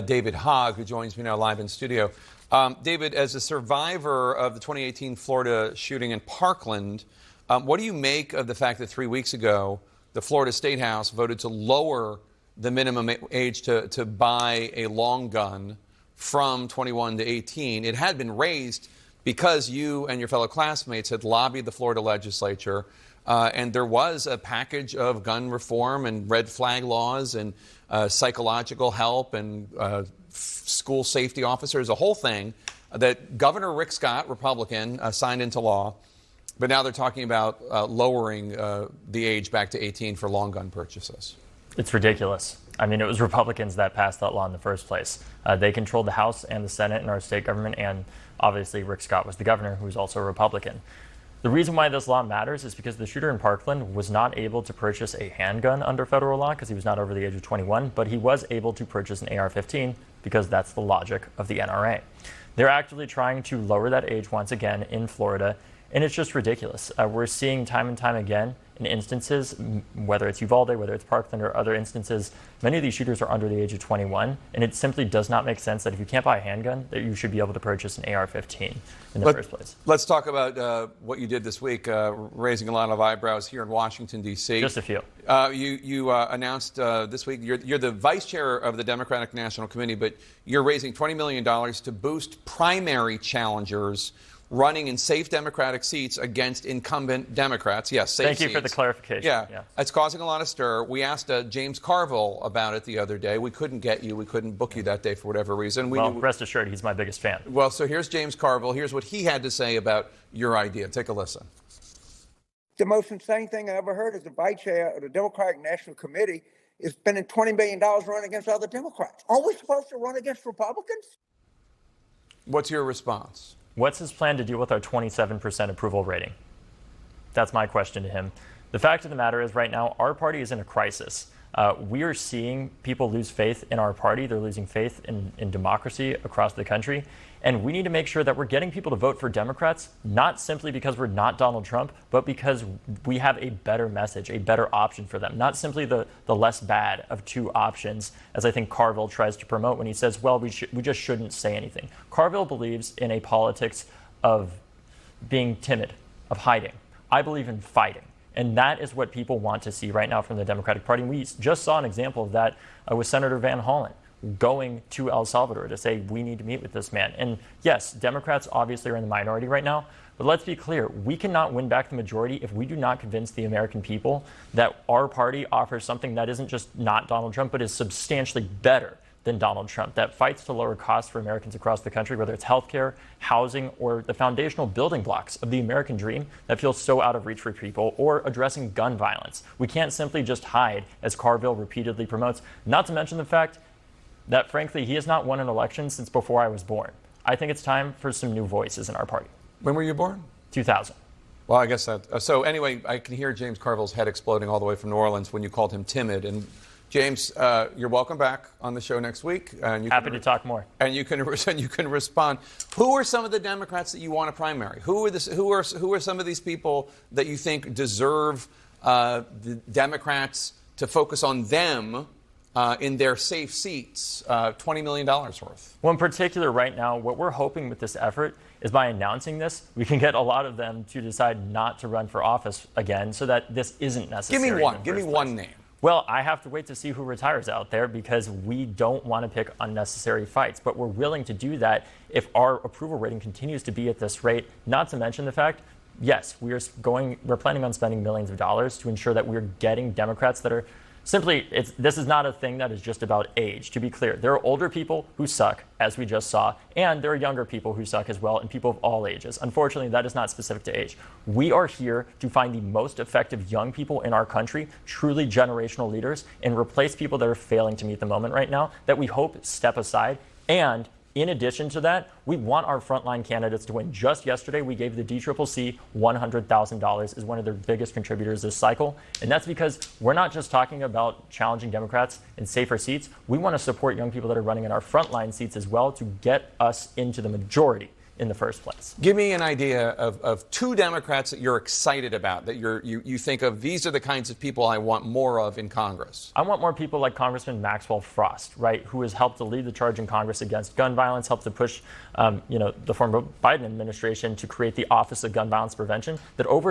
David Hogg, who joins me now live in studio. David, as a survivor of the 2018 Florida shooting in Parkland, what do you make of the fact that 3 weeks ago, the Florida State House voted to lower the minimum age to buy a long gun from 21 to 18? It had been raised because you and your fellow classmates had lobbied the Florida legislature, and there was a package of gun reform and red flag laws and psychological help and school safety officers, a whole thing that Governor Rick Scott, Republican, signed into law. But now they're talking about lowering the age back to 18 for long gun purchases. It's ridiculous. I mean, it was Republicans that passed that law in the first place. They controlled the House and the Senate in our state government, and obviously Rick Scott was the governor, who was also a Republican. The reason why this law matters is because the shooter in Parkland was not able to purchase a handgun under federal law because he was not over the age of 21, but he was able to purchase an AR-15 because that's the logic of the NRA. They're actively trying to lower that age once again in Florida, and it's just ridiculous. We're seeing time and time again in instances, whether it's Uvalde, whether it's Parkland or other instances, many of these shooters are under the age of 21, and it simply does not make sense that if you can't buy a handgun, that you should be able to purchase an AR-15 in the first place. Let's talk about what you did this week, raising a lot of eyebrows here in Washington, D.C. Just a few. You announced this week, you're the vice chair of the Democratic National Committee, but you're raising $20 million to boost primary challengers running in safe Democratic seats against incumbent Democrats. Yes, safe Thank you for the clarification. Yeah, it's causing a lot of stir. We asked James Carville about it the other day. We couldn't get you. We couldn't book you that day for whatever reason. Well, rest assured, he's my biggest fan. Well, so here's James Carville. Here's what he had to say about your idea. Take a listen. The most insane thing I ever heard as the vice chair of the Democratic National Committee is spending $20 million running against other Democrats. Aren't we supposed to run against Republicans? What's your response? What's his plan to deal with our 27% approval rating? That's my question to him. The fact of the matter is right now, our party is in a crisis. We are seeing people lose faith in our party. They're losing faith in democracy across the country. And we need to make sure that we're getting people to vote for Democrats, not simply because we're not Donald Trump, but because we have a better message, a better option for them. Not simply the less bad of two options, as I think Carville tries to promote when he says, well, we just shouldn't say anything. Carville believes in a politics of being timid, of hiding. I believe in fighting. And that is what people want to see right now from the Democratic Party. And we just saw an example of that with Senator Van Hollen going to El Salvador to say, we need to meet with this man. And yes, Democrats obviously are in the minority right now, but let's be clear, we cannot win back the majority if we do not convince the American people that our party offers something that isn't just not Donald Trump, but is substantially better than Donald Trump, that fights to lower costs for Americans across the country, whether it's healthcare, housing, or the foundational building blocks of the American dream that feels so out of reach for people, or addressing gun violence. We can't simply just hide, as Carville repeatedly promotes, not to mention the fact that, frankly, he has not won an election since before I was born. I think it's time for some new voices in our party. When were you born? 2000. Well, I guess that. So anyway, I can hear James Carville's head exploding all the way from New Orleans when you called him timid. And James, you're welcome back on the show next week. And you Happy to talk more. And you can respond. Who are some of the Democrats that you want to primary? Who are some of these people that you think deserve the Democrats to focus on them in their safe seats, $20 million worth? Well, in particular, right now, what we're hoping with this effort is by announcing this, we can get a lot of them to decide not to run for office again so that this isn't necessary. Give me one. Give me one name. Well, I have to wait to see who retires out there because we don't want to pick unnecessary fights. But we're willing to do that if our approval rating continues to be at this rate, not to mention the fact, yes, we're planning on spending millions of dollars to ensure that we're getting Democrats that are simply, this is not a thing that is just about age. To be clear, there are older people who suck, as we just saw, and there are younger people who suck as well, and people of all ages. Unfortunately, that is not specific to age. We are here to find the most effective young people in our country, truly generational leaders, and replace people that are failing to meet the moment right now that we hope step aside. And in addition to that, we want our frontline candidates to win. Just yesterday, we gave the DCCC $100,000 as one of their biggest contributors this cycle. And that's because we're not just talking about challenging Democrats in safer seats. We want to support young people that are running in our frontline seats as well to get us into the majority in the first place. Give me an idea of two Democrats that you're excited about, that you think of, these are the kinds of people I want more of in Congress. I want more people like Congressman Maxwell Frost, right, who has helped to lead the charge in Congress against gun violence, helped to push the former Biden administration to create the Office of Gun Violence Prevention that over